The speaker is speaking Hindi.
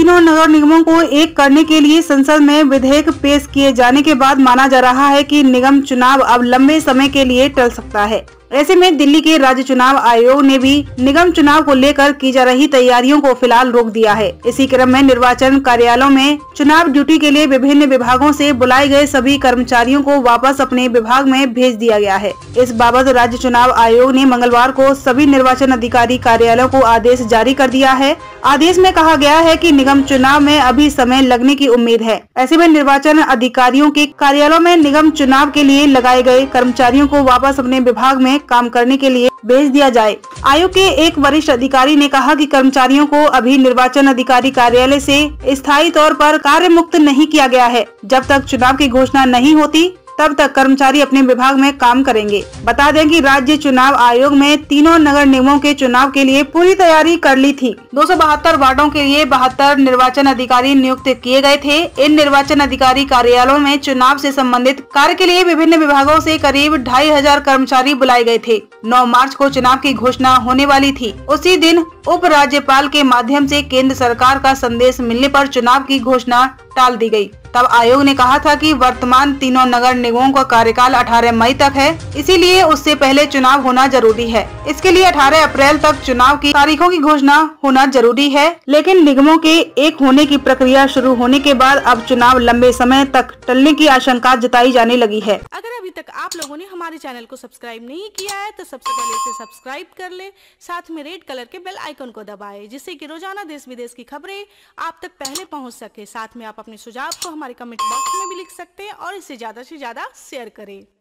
तीनों नगर निगमों को एक करने के लिए संसद में विधेयक पेश किए जाने के बाद माना जा रहा है कि निगम चुनाव अब लंबे समय के लिए टल सकता है। ऐसे में दिल्ली के राज्य चुनाव आयोग ने भी निगम चुनाव को लेकर की जा रही तैयारियों को फिलहाल रोक दिया है। इसी क्रम में निर्वाचन कार्यालयों में चुनाव ड्यूटी के लिए विभिन्न विभागों से बुलाए गए सभी कर्मचारियों को वापस अपने विभाग में भेज दिया गया है। इस बाबत राज्य चुनाव आयोग ने मंगलवार को सभी निर्वाचन अधिकारी कार्यालयों को आदेश जारी कर दिया है। आदेश में कहा गया है कि निगम चुनाव में अभी समय लगने की उम्मीद है। ऐसे में निर्वाचन अधिकारियों के कार्यालयों में निगम चुनाव के लिए लगाए गए कर्मचारियों को वापस अपने विभाग में काम करने के लिए भेज दिया जाए। आयोग के एक वरिष्ठ अधिकारी ने कहा कि कर्मचारियों को अभी निर्वाचन अधिकारी कार्यालय से स्थायी तौर पर कार्य मुक्त नहीं किया गया है। जब तक चुनाव की घोषणा नहीं होती तब तक कर्मचारी अपने विभाग में काम करेंगे। बता दें कि राज्य चुनाव आयोग में तीनों नगर निगमों के चुनाव के लिए पूरी तैयारी कर ली थी। 272 वार्डों के लिए 72 निर्वाचन अधिकारी नियुक्त किए गए थे। इन निर्वाचन अधिकारी कार्यालयों में चुनाव से संबंधित कार्य के लिए विभिन्न विभागों से करीब 2500 कर्मचारी बुलाए गए थे। 9 मार्च को चुनाव की घोषणा होने वाली थी। उसी दिन उप राज्यपाल के माध्यम से केंद्र सरकार का संदेश मिलने पर चुनाव की घोषणा टाल दी गई। तब आयोग ने कहा था कि वर्तमान तीनों नगर निगमों का कार्यकाल 18 मई तक है, इसीलिए उससे पहले चुनाव होना जरूरी है। इसके लिए 18 अप्रैल तक चुनाव की तारीखों की घोषणा होना जरूरी है। लेकिन निगमों के एक होने की प्रक्रिया शुरू होने के बाद अब चुनाव लंबे समय तक टलने की आशंका जताई जाने लगी है। अगर अभी तक आप लोगों ने हमारे चैनल को सब्सक्राइब नहीं किया है तो सबसे पहले इसे सब्सक्राइब कर ले, साथ में रेड कलर के बेल आइकन को दबाएं, जिससे कि रोजाना देश विदेश की खबरें आप तक पहले पहुंच सके। साथ में आप अपने सुझाव को हमारे कमेंट बॉक्स में भी लिख सकते हैं और इसे ज्यादा से ज्यादा शेयर करें।